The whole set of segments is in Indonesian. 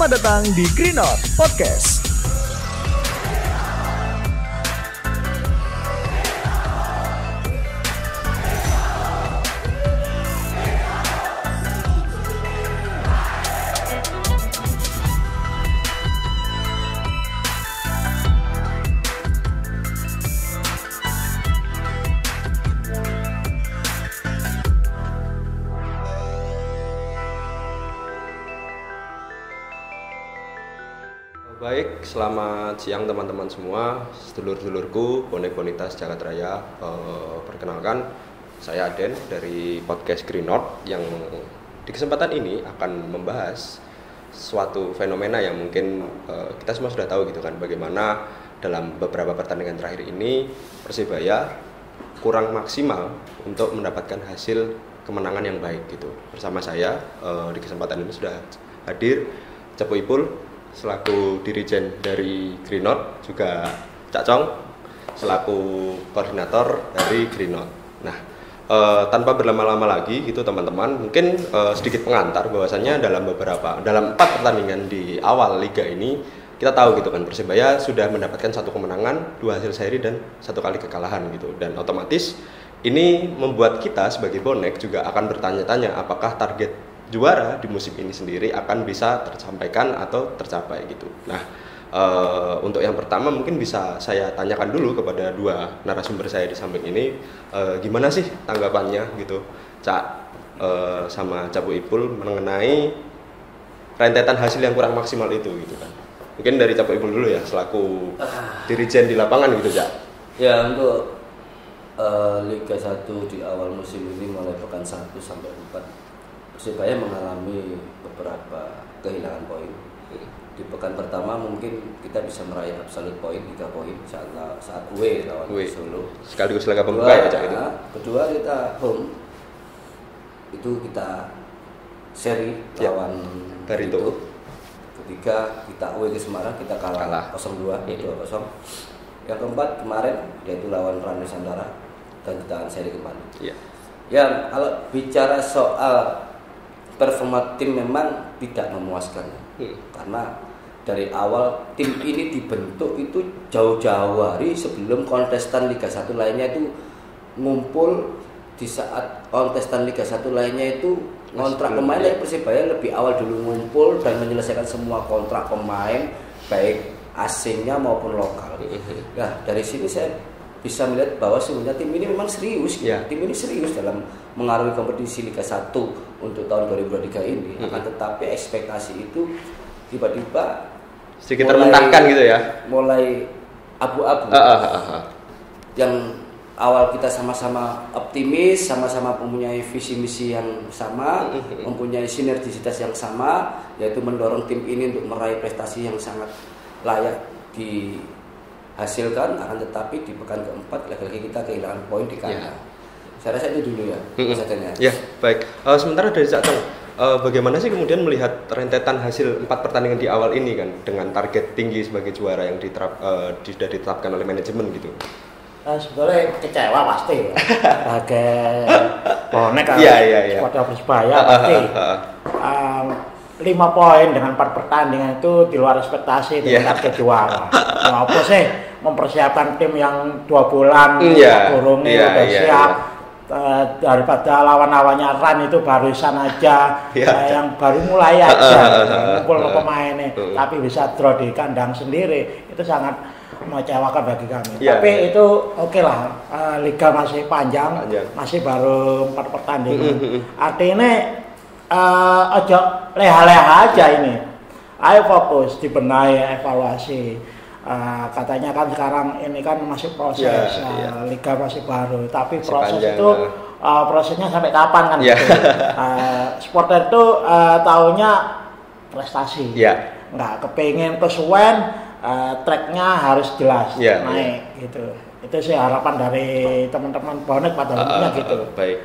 Selamat datang di Green Note Podcast. Baik, selamat siang teman-teman semua, sedulur-sedulurku, bonek bonitas Jagat Raya. Perkenalkan, saya Aden dari podcast Green Note yang di kesempatan ini akan membahas suatu fenomena yang mungkin kita semua sudah tahu gitu kan, bagaimana dalam beberapa pertandingan terakhir ini Persebaya kurang maksimal untuk mendapatkan hasil kemenangan yang baik gitu. Bersama saya di kesempatan ini sudah hadir Cepu Ipul selaku dirijen dari Green Note, juga Cak Cong selaku koordinator dari Green Note. Nah, tanpa berlama-lama lagi gitu teman-teman, mungkin sedikit pengantar bahwasannya dalam 4 pertandingan di awal liga ini kita tahu gitu kan, Persebaya sudah mendapatkan 1 kemenangan, 2 hasil seri dan 1 kali kekalahan gitu. Dan otomatis ini membuat kita sebagai bonek juga akan bertanya-tanya apakah target juara di musim ini sendiri akan bisa tersampaikan atau tercapai gitu. Nah, untuk yang pertama mungkin bisa saya tanyakan dulu kepada 2 narasumber saya di samping ini, gimana sih tanggapannya gitu, Cak sama Capu Ipul mengenai rentetan hasil yang kurang maksimal itu gitu kan. Mungkin dari Capu Ipul dulu ya, selaku dirijen di lapangan gitu, Cak. Ya, untuk Liga 1 di awal musim ini mulai pekan 1 sampai 4 Persebaya mengalami beberapa kehilangan poin. Di pekan pertama mungkin kita bisa meraih absolute poin 3 poin saat away lawan Solo. Sekaligus laga pembuka ya, Cak, itu. Kedua kita home. Itu kita seri lawan Barito. Ketiga kita away ke Semarang, kita kalah 0-2, 2-0. Yang keempat kemarin yaitu lawan Rans Nusantara dan kita seri kembali. Ya, kalau bicara soal performa tim memang tidak memuaskan, karena dari awal tim ini dibentuk itu jauh-jauh hari sebelum kontestan Liga 1 lainnya itu ngumpul. Di saat kontestan Liga 1 lainnya itu kontrak pemain, Persebaya lebih awal dulu ngumpul dan menyelesaikan semua kontrak pemain baik asingnya maupun lokal. Nah, dari sini saya bisa melihat bahwa sebenarnya tim ini memang serius. Tim ini serius dalam mengarungi kompetisi Liga 1 untuk tahun 2023 ini. Akan tetapi ekspektasi itu tiba-tiba sedikit termentahkan gitu ya. Mulai abu-abu. Yang awal kita sama-sama optimis, sama-sama mempunyai visi misi yang sama, mempunyai sinergisitas yang sama, yaitu mendorong tim ini untuk meraih prestasi yang sangat layak dihasilkan. Akan tetapi di pekan keempat lagi-lagi kita kehilangan poin di kandang. Saya rasa itu dulu ya. Ya, baik. Sementara dari Cak Cong, bagaimana sih kemudian melihat rentetan hasil 4 pertandingan di awal ini kan dengan target tinggi sebagai juara yang sudah ditetapkan oleh manajemen gitu? Sebetulnya kecewa pasti. Sebagai bonek pada Persebaya pasti 5 poin dengan 4 pertandingan itu di luar ekspektasi dengan target juara. Apa sih mempersiapkan tim yang 2 bulan udah siap. Daripada lawan-lawannya Rans itu barusan aja, yang baru mulai aja kumpul pemainnya, tapi bisa draw di kandang sendiri, itu sangat mengecewakan bagi kami. Tapi itu oke lah, liga masih panjang, masih baru 4 pertandingan. Artinya ojo leha-leha aja ini. Ayo fokus, dibenahi, evaluasi. Katanya kan sekarang ini kan masih proses, liga masih baru, tapi proses panjang, itu prosesnya sampai kapan kan? Supporter itu taunya prestasi, nggak kepengen kesuwen, tracknya harus jelas naik gitu. Itu sih harapan dari teman-teman bonek pada umumnya gitu. Baik,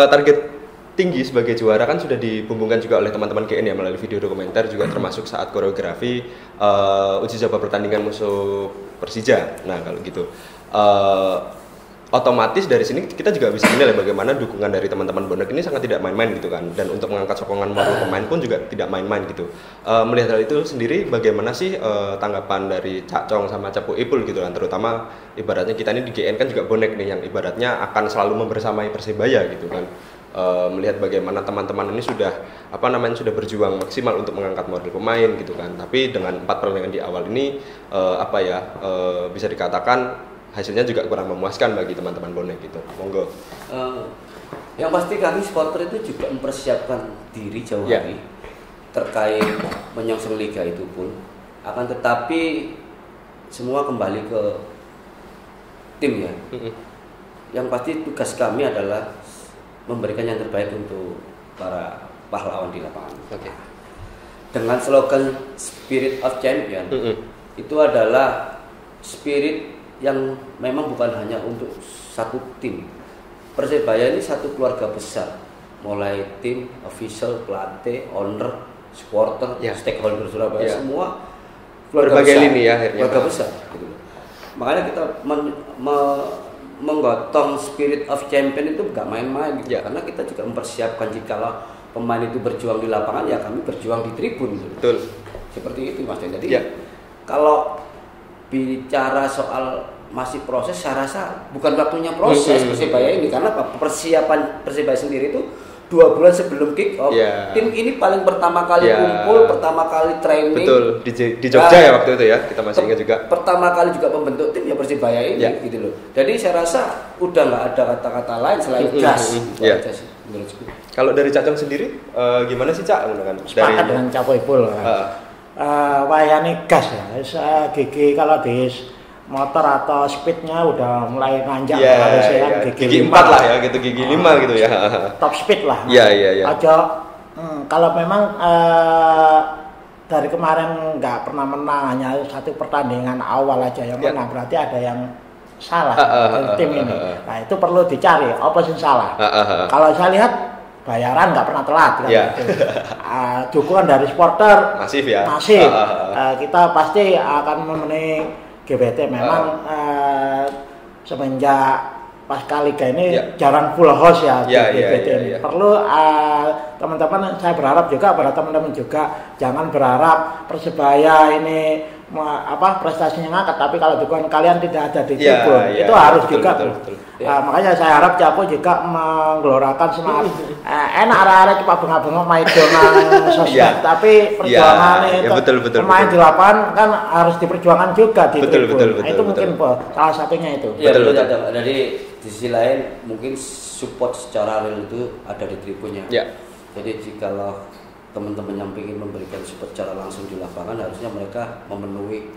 target tinggi sebagai juara kan sudah dibumbungkan juga oleh teman-teman GN ya melalui video dokumenter, juga termasuk saat koreografi uji coba pertandingan musuh Persija. Nah kalau gitu otomatis dari sini kita juga bisa menilai bagaimana dukungan dari teman-teman bonek ini sangat tidak main-main gitu kan, dan untuk mengangkat sokongan moral pemain pun juga tidak main-main gitu. Melihat hal itu sendiri, bagaimana sih tanggapan dari Cak Cong sama Capo Ipul gitu kan, terutama ibaratnya kita ini di GN kan juga bonek nih yang ibaratnya akan selalu membersamai Persebaya gitu kan. Melihat bagaimana teman-teman ini sudah sudah berjuang maksimal untuk mengangkat moral pemain gitu kan, tapi dengan 4 pertandingan di awal ini bisa dikatakan hasilnya juga kurang memuaskan bagi teman-teman bonek gitu. Monggo. Yang pasti kami supporter itu juga mempersiapkan diri jauh hari terkait menyongsong liga itu pun. Akan tetapi semua kembali ke tim ya. Yang pasti tugas kami adalah memberikan yang terbaik untuk para pahlawan di lapangan. Dengan slogan Spirit of Champion, itu adalah spirit yang memang bukan hanya untuk satu tim. Persebaya ini satu keluarga besar, mulai tim, official, pelatih, owner, supporter, stakeholder Surabaya, semua keluarga berbagai besar, lini ya akhirnya. Keluarga besar. Gitu. Makanya kita menggotong spirit of champion itu nggak main-main, gitu. Karena kita juga mempersiapkan jikalau pemain itu berjuang di lapangan, ya kami berjuang di tribun. Gitu. Betul. Seperti itu Mas. Jadi kalau bicara soal masih proses, saya rasa bukan waktunya proses Persebaya ini, karena persiapan Persebaya sendiri itu 2 bulan sebelum kick off. Tim ini paling pertama kali kumpul, pertama kali training. Betul, di Jogja ya waktu itu ya, kita masih ingat juga. Pertama kali juga membentuk tim ya Persebaya ini gitu loh. Jadi saya rasa udah nggak ada kata-kata lain selain gas. Menurutku. Kalau dari Cacong sendiri gimana sih Cak? Sepakat dengan Capo Ipul. Wayane gas ya, gigi kalau di motor atau speednya udah mulai nanjak, harusnya gigi 4 lah ya gitu, gigi 5 gitu ya, top speed lah. Aja kalau memang dari kemarin nggak pernah menang, hanya 1 pertandingan awal aja yang menang, berarti ada yang salah dari tim ini. Nah itu perlu dicari apa sih salah. Kalau saya lihat bayaran nggak pernah telat kan gitu. Dukungan dari supporter masif ya. Kita pasti akan memenuhi GBT. Memang semenjak pasca liga ini jarang full house ya GBT ini. Perlu teman-teman, saya berharap juga pada teman-teman juga jangan berharap Persebaya ini prestasinya ngangkat, tapi kalau dukungan kalian tidak ada di tribun, itu harus juga. Betul. Makanya saya harap Capo juga menggelorakan semangat. Enak arah-arah cepat bengak-bengok main donang sosial, tapi perjuangan itu pemain di lapangan kan harus diperjuangkan juga di tribun. Betul, itu mungkin salah satunya itu. Betul. Jadi di sisi lain mungkin support secara real itu ada di tribunnya. Jadi jikalau teman-teman yang ingin memberikan support secara langsung di lapangan, harusnya mereka memenuhi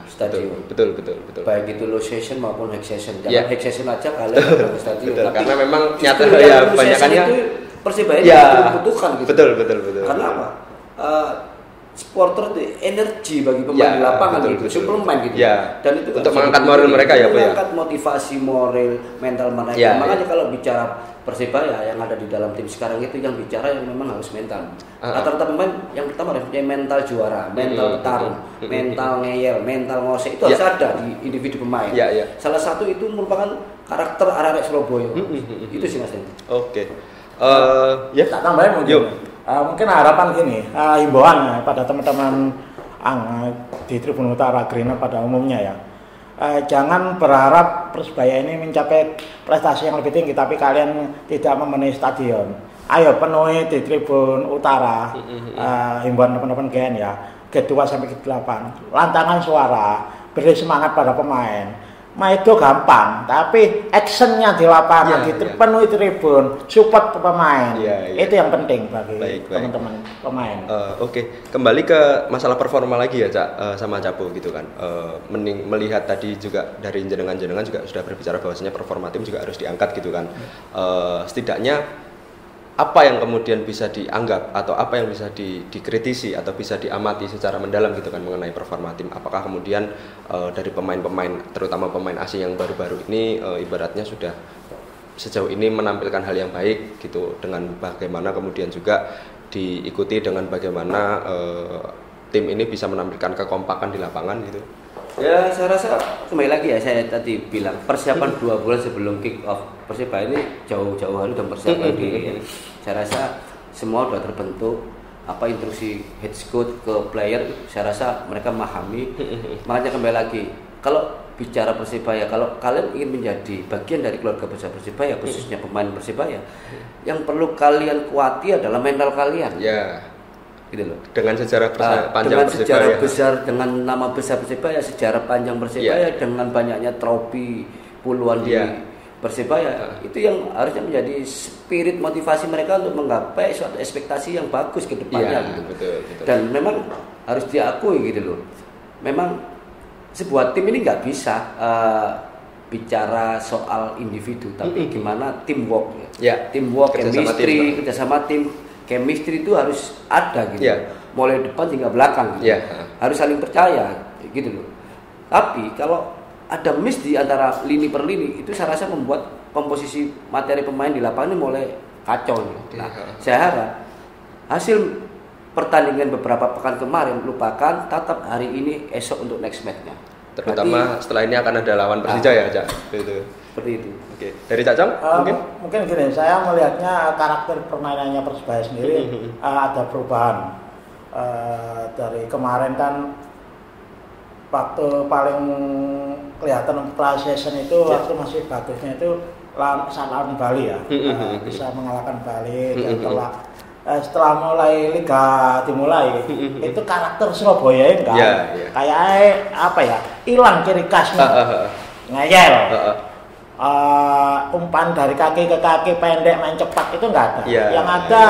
stadion. Betul. Baik itu low session maupun high session. Jangan high session aja kalian ke stadion. Betul, karena memang nyata ya banyakannya itu Persebaya dibutuhkan gitu. Betul. Karena apa? Supporter itu energi bagi pemain di lapangan gitu, suplemen gitu. Dan itu untuk mengangkat moral mereka mengangkat motivasi moral mental mereka. Makanya kalau bicara Persebaya yang ada di dalam tim sekarang itu yang bicara yang memang harus mental. Rata-rata pemain yang pertama harus punya mental juara, mental bertarung, mental ngeyel, mental ngosek, itu harus ada di individu pemain. Salah satu itu merupakan karakter arek Surabaya. Itu sih Mas. Oke. Tak tambahin mungkin. Mungkin harapan gini, himbauan pada teman-teman di Tribun Utara Greener pada umumnya ya. Jangan berharap Persebaya ini mencapai prestasi yang lebih tinggi tapi kalian tidak memenuhi stadion. Ayo penuhi di Tribun Utara. Himbauan teman-teman GN ya. G2 sampai G8. Lantangan suara, beri semangat pada pemain. Itu gampang, tapi actionnya di lapangan, penuhi tribun, support pemain, itu yang penting bagi teman-teman pemain. Oke. Kembali ke masalah performa lagi ya Cak, sama Capo gitu kan. Melihat tadi juga dari jenengan-jenengan juga sudah berbicara bahwasanya performa tim juga harus diangkat gitu kan. Setidaknya apa yang kemudian bisa dianggap atau apa yang bisa dikritisi atau bisa diamati secara mendalam gitu kan mengenai performa tim? Apakah kemudian dari pemain-pemain, terutama pemain asing yang baru-baru ini ibaratnya sudah sejauh ini menampilkan hal yang baik gitu, dengan bagaimana kemudian juga diikuti dengan bagaimana tim ini bisa menampilkan kekompakan di lapangan gitu? Ya saya rasa kembali lagi ya saya tadi bilang persiapan 2 bulan sebelum kick off Persibaya ini jauh-jauh hari dan persiapan diri. Saya rasa semua sudah terbentuk. Apa instruksi head coach ke player, saya rasa mereka memahami. Makanya kembali lagi, kalau bicara Persibaya, kalau kalian ingin menjadi bagian dari keluarga besar Persibaya, khususnya pemain Persibaya, yang perlu kalian kuati adalah mental kalian. Ya. Gitu loh. Dengan sejarah panjang dengan Persibaya. Sejarah besar, dengan nama besar Persibaya, sejarah panjang Persibaya, dengan banyaknya trofi puluhan di Persibaya, itu yang harusnya menjadi spirit motivasi mereka untuk menggapai suatu ekspektasi yang bagus ke depannya. Gitu. Betul. Dan memang harus diakui gitu loh. Memang sebuah tim ini nggak bisa bicara soal individu, tapi gimana teamwork. Teamwork, chemistry, kerjasama tim. Chemistry itu harus ada gitu, mulai depan hingga belakang gitu. Harus saling percaya gitu loh. Tapi kalau ada miss di antara lini per lini, itu saya rasa membuat komposisi materi pemain di lapangan ini mulai kacau gitu. Nah, saya harap hasil pertandingan beberapa pekan kemarin lupakan, tatap hari ini, esok untuk next match-nya. Terutama setelah ini akan ada lawan Persija ya, Cak. Seperti itu. Oke. Dari Cak Cong mungkin gini, saya melihatnya karakter permainannya Persibaya sendiri ada perubahan. Dari kemarin kan waktu paling kelihatan season itu waktu masih bagusnya itu saat lawan Bali ya. Bisa mengalahkan Bali dan setelah mulai liga dimulai itu karakter Surabaya enggak kayak apa ya, hilang ciri khasnya, ngeyel, umpan dari kaki ke kaki pendek main cepat itu enggak ada. Yang ada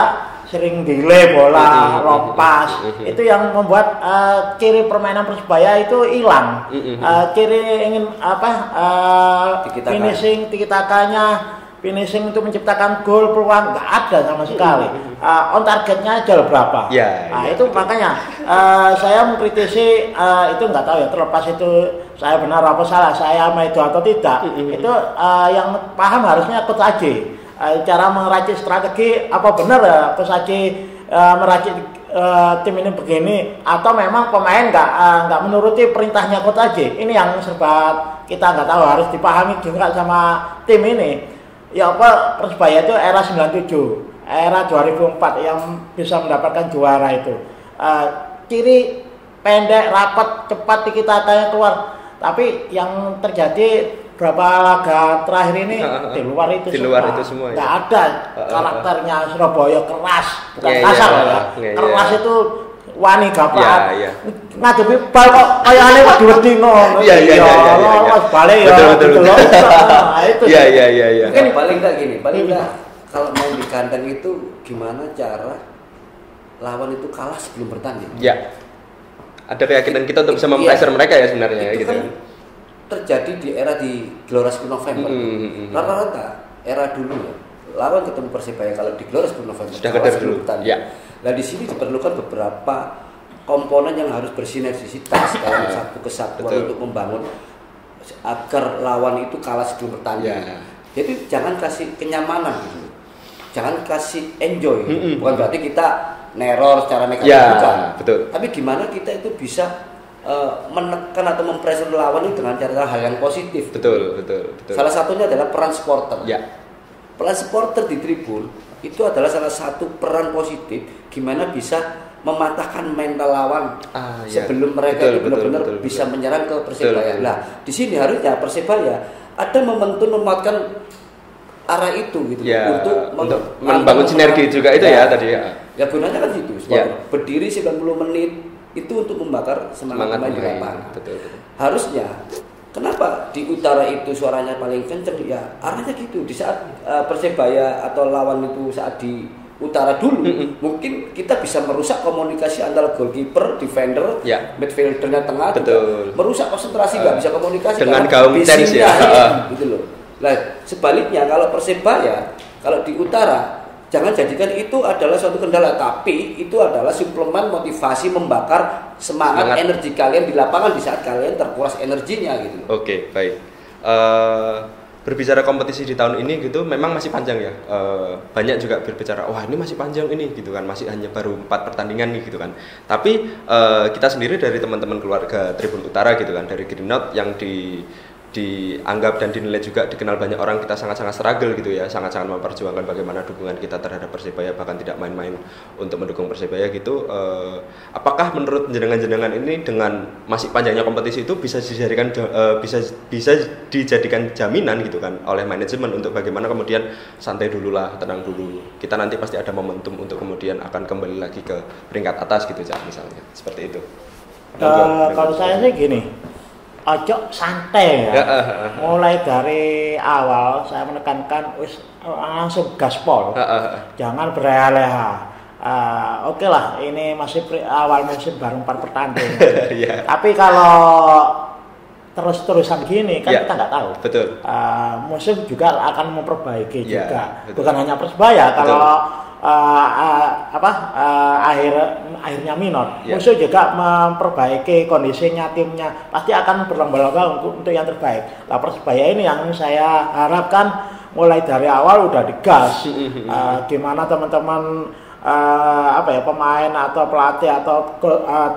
sering delay bola, lompas, itu yang membuat ciri permainan Persibaya itu hilang. Ciri ingin finishing, tiki-takanya, finishing untuk menciptakan gol, peluang nggak ada sama sekali. On targetnya aja berapa? Itu makanya saya mengkritisi itu nggak tahu ya, terlepas itu saya benar apa salah, saya sama itu atau tidak. Itu yang paham harusnya Coach Aji. Cara meracik strategi apa benar ya Coach Aji meracik tim ini begini, atau memang pemain nggak menuruti perintahnya Coach Aji. Ini yang serba kita nggak tahu, harus dipahami juga sama tim ini. Ya apa, Persibaya itu era 97, era 2004 yang bisa mendapatkan juara itu. Ciri pendek, rapat, cepat, tiki-takanya keluar. Tapi yang terjadi berapa laga terakhir ini di luar itu semua. Nggak ada karakternya Surabaya, keras, bukan kasar ya. Keras itu wani gapat. Ngadepi bal kok kayane wedi ngono. Lolos balik ya. Betul. Nah, itu. Iya. Mungkin paling enggak gini, paling enggak kalau mau di kandang itu gimana cara lawan itu kalah sebelum bertanding. Ada keyakinan kita untuk bisa mempressure mereka ya sebenarnya itu gitu. Kan terjadi di era di Gelora 10 November. Rata-rata era dulu ya, lawan ketemu Persibaya kalau di Gelora 10 November sudah kedar dulu. Nah di sini diperlukan beberapa komponen yang harus bersinergisitas dalam satu kesatuan untuk membangun agar lawan itu kalah sebelum bertanding. Jadi jangan kasih kenyamanan gitu, jangan kasih enjoy. Bukan berarti kita neror secara negatif, bukan. Tapi gimana kita itu bisa menekan atau mempressure lawan itu dengan cara hal yang positif. Betul. Salah satunya adalah peran supporter. Peran supporter di tribun itu adalah salah satu peran positif gimana bisa mematahkan mental lawan sebelum mereka itu benar-benar bisa menyerang ke Persibaya. Nah, di sini harusnya Persibaya ada momentum memanfaatkan arah itu gitu untuk membangun sinergi juga itu tadi. Ya gunanya kan gitu. Berdiri 90 menit itu untuk membakar semangat pemain di lapangan. Betul. Harusnya kenapa di utara itu suaranya paling kenceng ya arahnya gitu. Di saat Persibaya atau lawan itu saat di utara dulu, mungkin kita bisa merusak komunikasi antara goalkeeper, defender, midfieldernya tengah, merusak konsentrasi, nggak bisa komunikasi dengan gaung tensi gitu loh. Nah sebaliknya kalau Persibaya kalau di utara jangan jadikan itu adalah suatu kendala, tapi itu adalah suplemen motivasi membakar semangat energi kalian di lapangan di saat kalian terkuras energinya gitu. Oke, baik. berbicara kompetisi di tahun ini gitu memang masih panjang ya. Banyak juga berbicara wah ini masih panjang ini gitu kan, masih hanya baru 4 pertandingan nih gitu kan. Tapi kita sendiri dari teman-teman keluarga Tribun Utara gitu kan, dari Green Note yang dianggap dan dinilai juga dikenal banyak orang, kita sangat-sangat struggle gitu ya, sangat-sangat memperjuangkan bagaimana dukungan kita terhadap Persebaya, bahkan tidak main-main untuk mendukung Persebaya gitu. Apakah menurut jenengan ini dengan masih panjangnya kompetisi itu bisa dijadikan jaminan gitu kan oleh manajemen untuk bagaimana kemudian santai dulu lah, tenang dulu, kita nanti pasti ada momentum untuk kemudian akan kembali lagi ke peringkat atas gitu Cak, misalnya seperti itu. Kalau saya sih gini, ojo santai ya. Mulai dari awal saya menekankan langsung gaspol. Jangan berleha-leha. Oke lah, ini masih awal musim baru 4 pertandingan. Tapi kalau terus-terusan gini kan kita nggak tahu. Betul. Musim juga akan memperbaiki juga. Betul. Bukan hanya Persebaya. Kalau akhirnya minor, musuh juga memperbaiki kondisinya, timnya pasti akan berlomba-lomba untuk yang terbaik. Nah, Persebaya ini yang saya harapkan mulai dari awal udah digas. Gimana teman-teman pemain atau pelatih atau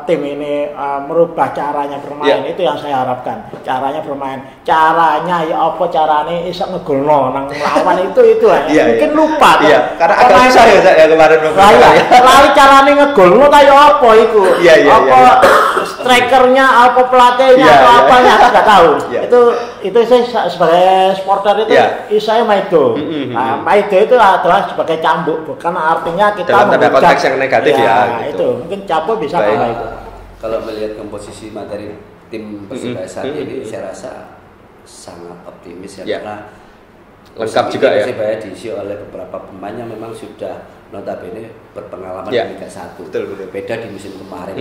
tim ini merubah caranya bermain, itu yang saya harapkan. Caranya bermain, caranya ya apa caranya iso ngegolno nang lawan itu mungkin lupa karena agak susah ya kemarin lali caranya ngegolno ta ya apa iku strikernya apa pelatihnya atau apanya aku nggak tahu. Itu saya sebagai supporter itu saya maido. Maido itu adalah sebagai cambuk, bukan artinya kita dalam tanda konteks yang negatif ya gitu. Itu mungkin Capo bisa kalau itu. Kalau melihat komposisi materi tim Persebaya saat ini, saya rasa sangat optimis ya, karena lengkap juga ya. Persebaya diisi oleh beberapa pemain yang memang sudah notabene berpengalaman di Liga 1. Betul. Beda di musim kemarin.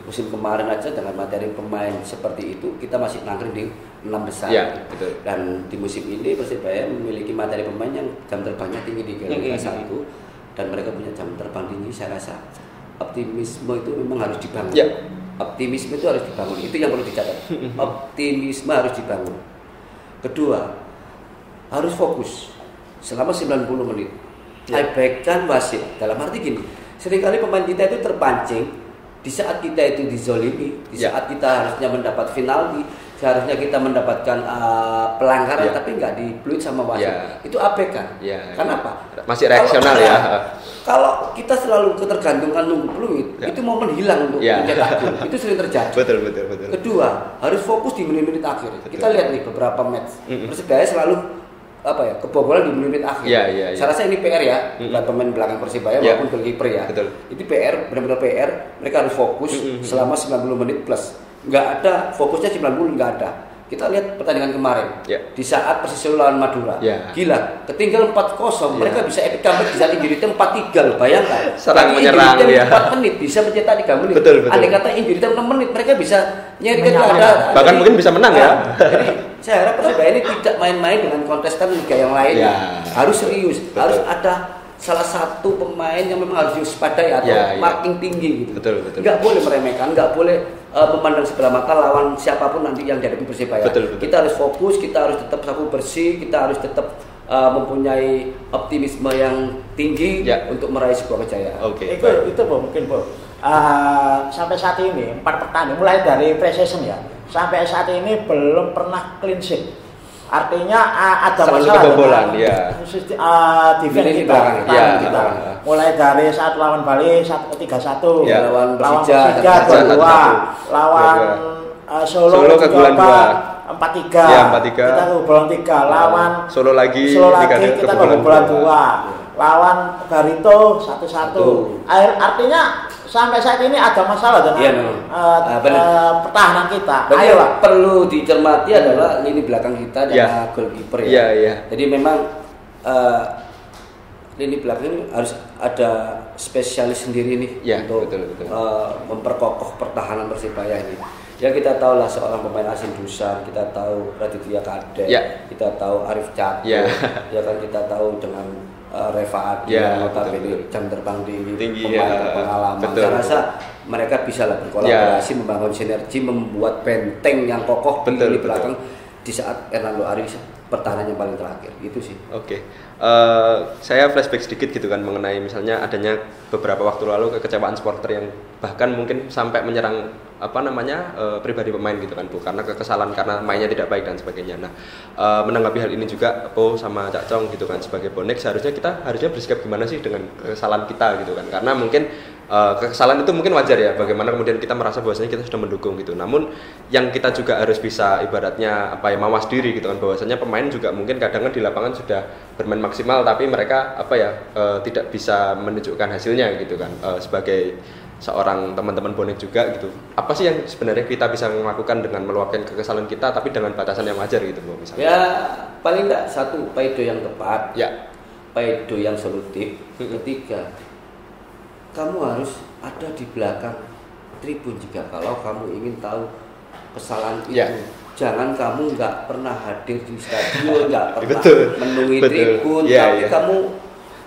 Musim kemarin aja dengan materi pemain seperti itu kita masih nangkring di 6 besar. Betul. Dan di musim ini Persebaya memiliki materi pemain yang jam terbangnya tinggi di Liga 1. Dan mereka punya jam terbang tinggi. Saya rasa optimisme itu memang harus dibangun. Optimisme itu harus dibangun. Itu yang perlu dicatat. Optimisme harus dibangun. Kedua, harus fokus selama 90 menit. Abaikan wasit. Dalam arti gini, seringkali pemain kita itu terpancing di saat kita itu dizolimi, di saat kita harusnya mendapat penalti, seharusnya kita mendapatkan pelanggaran tapi nggak dipluit sama wasit. Itu abaikan. Kenapa? Masih reaksional Kalau kita selalu ketergantungan nunggu peluit, itu momen hilang untuk mencetak gol. Itu sering terjadi. Betul. Kedua, harus fokus di menit-menit akhir. Kita lihat nih beberapa match. Persebaya selalu kebobolan di menit akhir. Saya rasa ini PR ya, buat pemain belakang Persebaya maupun goalkeeper ya. Betul. Itu PR, benar-benar PR. Mereka harus fokus selama 90 menit plus. Nggak ada fokusnya 90, nggak ada. Kita lihat pertandingan kemarin di saat Persisolo lawan Madura. Gila, ketinggalan 4-0, mereka bisa epic comeback, bisa injury time 4-3 loh, bayangkan. Serang menyerang 4 menit bisa mencetak 3 menit. Betul. Andai kata injury time 6 menit, mereka bisa nyari keadaan. Bahkan mungkin bisa menang ya. Jadi saya harap Persebaya ini tidak main-main dengan kontestan liga yang lain. Harus serius, harus ada salah satu pemain yang memang harus diwaspadai atau marking tinggi gitu. Betul. Nggak boleh meremehkan, nggak boleh memandang sebelah mata lawan siapapun nanti yang dihadapi Persebaya. Betul. Kita harus fokus, kita harus tetap sapu bersih, kita harus tetap mempunyai optimisme yang tinggi untuk meraih sebuah kejayaan. Itu mungkin sampai saat ini 4 pertandingan mulai dari pre-season ya, sampai saat ini belum pernah clean sheet. Artinya ada masalah dengan defense kita. Mulai dari saat lawan Bali 3-1, lawan Persija 2-2, lawan Solo juga 4-3. Kita kebobolan 3, lawan Solo lagi kita kebobolan 2, lawan Barito 1-1. Artinya sampai saat ini ada masalah dengan pertahanan kita. Ayolah, perlu dicermati adalah lini belakang kita dan goalkeeper ya. Jadi memang lini belakang ini harus ada spesialis sendiri nih untuk memperkokoh pertahanan Persebaya ini. Ya kita tahu lah seorang pemain asing Dusan, kita tahu Raditya Kadek, kita tahu Arif Cakro, ya kan kita tahu dengan Reva Adi yang notabene jam terbang tinggi pemain berpengalaman. Saya rasa mereka bisa lah berkolaborasi, membangun sinergi, membuat benteng yang kokoh di belakang. di saat Hernando Ari pertahanan yang paling terakhir itu sih. Oke. Saya flashback sedikit gitu kan mengenai misalnya adanya beberapa waktu lalu kekecewaan supporter yang bahkan mungkin sampai menyerang pribadi pemain gitu kan Bu, karena kekesalan karena mainnya tidak baik dan sebagainya. Nah, menanggapi hal ini juga Po sama Cak Cong gitu kan sebagai bonek kita harusnya bersikap gimana sih dengan kesalahan kita gitu kan, karena mungkin kekesalan itu mungkin wajar ya, bagaimana kemudian kita merasa bahwasanya kita sudah mendukung gitu. Namun yang kita juga harus bisa ibaratnya mawas diri gitu kan, bahwasanya pemain juga mungkin kadang di lapangan sudah bermain maksimal tapi mereka tidak bisa menunjukkan hasilnya gitu kan. Sebagai seorang teman-teman bonek juga gitu, apa sih yang sebenarnya kita bisa melakukan dengan meluapkan kekesalan kita tapi dengan batasan yang wajar gitu Bu misalnya? Ya paling enggak satu, paido yang tepat, ya, paido yang solutif. Ketiga, kamu harus ada di belakang tribun juga kalau kamu ingin tahu kesalahan itu. Ya. Jangan kamu nggak pernah hadir di stadion, nggak pernah menemui tribun, tapi kamu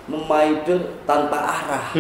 memaido tanpa arah.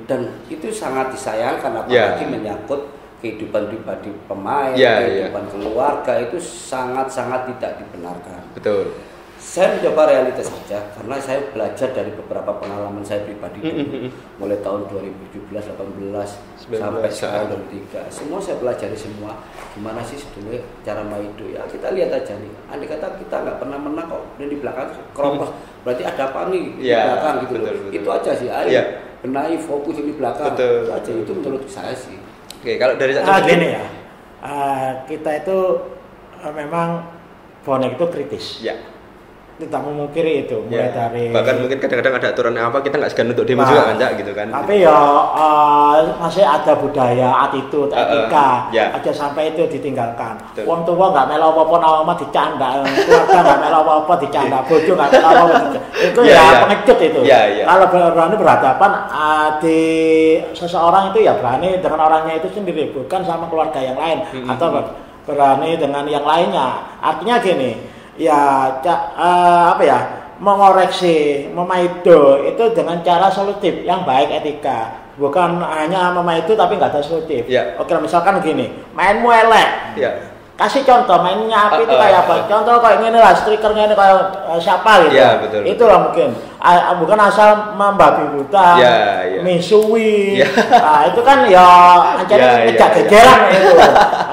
Dan itu sangat disayangkan, apalagi menyangkut kehidupan pribadi pemain, kehidupan keluarga, itu sangat-sangat tidak dibenarkan. Betul. Saya mencoba realitas saja karena saya belajar dari beberapa pengalaman saya pribadi dulu, mulai tahun 2017, 18 sampai sekarang 2023. Semua saya pelajari semua. Gimana sih sebetulnya cara maido? Ya kita lihat aja nih. Andai kata kita nggak pernah menang kok, dan di belakang keropos, berarti ada apa nih di belakang gitu loh. Itu aja sih. Ayo benahi, fokus di belakang. Itu aja, itu menurut saya sih. Oke, kalau dari gini ya, kita itu memang bonek itu kritis. Ya. Tidak memungkiri itu, mulai dari bahkan mungkin kadang-kadang ada aturan apa kita nggak segan untuk demo juga kan gitu kan. Tapi ya masih ada budaya, attitude, etika aja sampai itu ditinggalkan. Wong tua nggak melo apa-apa, nama dicanda, keluarga nggak melo apa-apa dicanda, bojo nggak melo apa-apa itu pengecut itu. Kalau berani berhadapan di seseorang itu ya berani dengan orangnya itu sendiri, bukan sama keluarga yang lain atau berani dengan yang lainnya. Artinya gini, mengoreksi, memaido itu dengan cara solutif yang baik, etika, bukan hanya memaido tapi nggak ada solutif. Oke, misalkan gini, mainmu elek, kasih contoh mainnya apa itu kayak apa, contoh kayak gini lah, strikernya ini kayak siapa gitu. Betul. Itulah mungkin bukan asal membabi buta, misui. Nah, itu kan ngejak gegeran itu,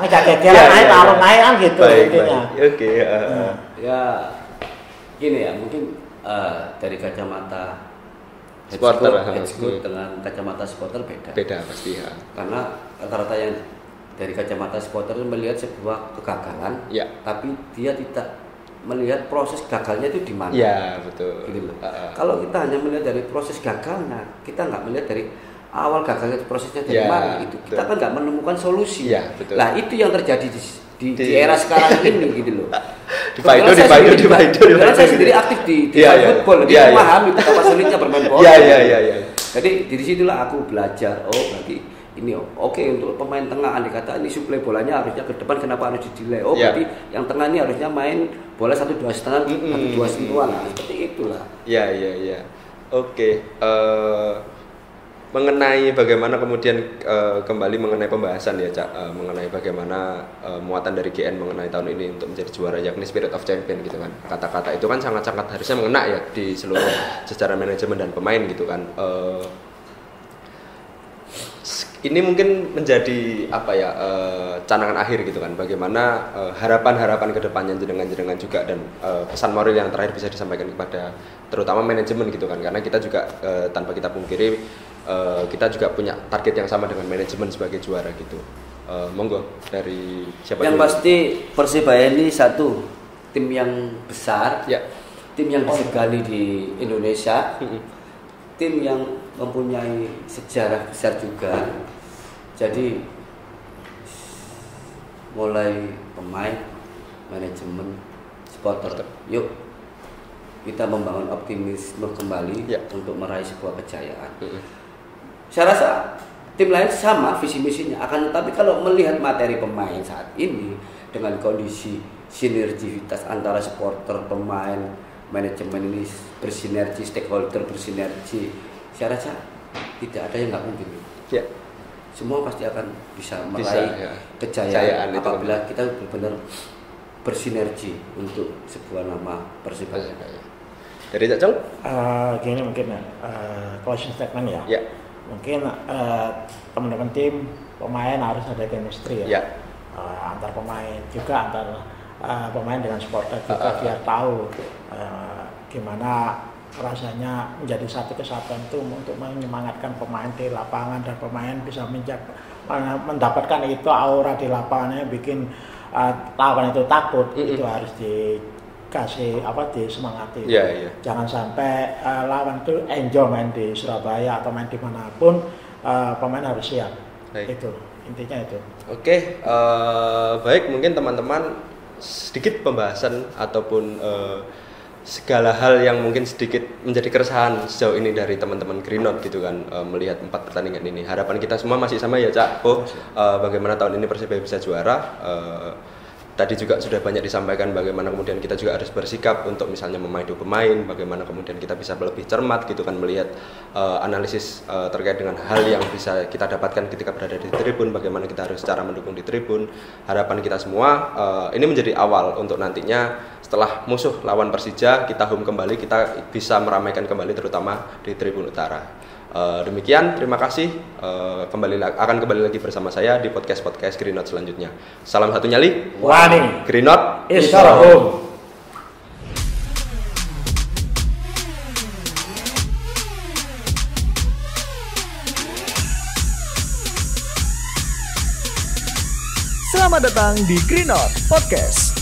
ngejak gegeran naik taruh naik kan gitu intinya. Oke. Ya gini ya, mungkin dari kacamata supporter dengan kacamata supporter beda pasti ya, karena rata-rata yang dari kacamata supporter melihat sebuah kegagalan, tapi dia tidak melihat proses gagalnya itu di mana. Betul. Gitu. Kalau kita hanya melihat dari proses gagalnya, kita nggak melihat dari awal gagalnya prosesnya dari mana, itu kita kan nggak menemukan solusi. Betul. Nah itu yang terjadi di era sekarang ini gitu loh. Karena saya sendiri aktif di football, jadi memahami betapa sulitnya bermain bola. Jadi dari situlah aku belajar. Oh berarti ini oke, untuk pemain tengah, andai kata ini suplai bolanya harusnya ke depan, kenapa harus di-delay? Oh berarti yang tengah ini harusnya main bola 1-2,5, 1-2 sentuhan, seperti itulah. Oke. Mengenai bagaimana kemudian kembali mengenai pembahasan ya Cak, mengenai bagaimana muatan dari GN mengenai tahun ini untuk menjadi juara, yakni spirit of champion gitu kan. Kata-kata itu kan sangat-sangat harusnya mengena ya di seluruh secara manajemen dan pemain gitu kan. Ini mungkin menjadi canangan akhir gitu kan, bagaimana harapan-harapan kedepannya jenengan juga, dan pesan moral yang terakhir bisa disampaikan kepada terutama manajemen gitu kan, karena kita juga tanpa kita pungkiri kita juga punya target yang sama dengan manajemen sebagai juara gitu. Monggo dari siapa yang dulu? Pasti Persebaya ini satu tim yang besar, tim yang disegani di Indonesia, tim yang mempunyai sejarah besar juga. Jadi mulai pemain, manajemen, supporter, yuk kita membangun optimisme kembali untuk meraih sebuah kejayaan. Saya rasa tim lain sama visi misinya, akan tetapi kalau melihat materi pemain saat ini dengan kondisi sinergitas antara supporter, pemain, manajemen ini bersinergi, stakeholder bersinergi, saya rasa tidak ada yang nggak mungkin. Semua pasti akan bisa meraih kejayaan apabila kita benar-benar bersinergi untuk sebuah nama Persibaya. Dari Cak Cong? Gini mungkin closing statement ya. Ya. Mungkin teman-teman tim pemain harus ada chemistry ya. Antar pemain juga antar pemain dengan supporter juga biar tahu gimana rasanya menjadi satu kesatuan itu untuk menyemangatkan pemain di lapangan dan pemain bisa mendapatkan itu aura di lapangannya bikin lawan itu takut. Itu harus dikasih disemangati. Jangan sampai lawan itu enjoy main di Surabaya atau main dimanapun, pemain harus siap. Itu intinya itu. Oke, baik, mungkin teman-teman sedikit pembahasan ataupun segala hal yang mungkin sedikit menjadi keresahan sejauh ini dari teman-teman Green Note gitu kan, melihat 4 pertandingan ini. Harapan kita semua masih sama ya Cak. Bagaimana tahun ini Persibaya bisa juara. Tadi juga sudah banyak disampaikan bagaimana kemudian kita juga harus bersikap untuk misalnya memaidu pemain, bagaimana kemudian kita bisa lebih cermat gitu kan, melihat analisis terkait dengan hal yang bisa kita dapatkan ketika berada di tribun, bagaimana kita harus cara mendukung di tribun. Harapan kita semua ini menjadi awal untuk nantinya setelah musuh lawan Persija, kita home kembali, kita bisa meramaikan kembali terutama di Tribun Utara. Demikian, terima kasih. Akan kembali lagi bersama saya di podcast Green Note selanjutnya. Salam satu nyali. Wani. Green Note is our home. Selamat datang di Green Note Podcast.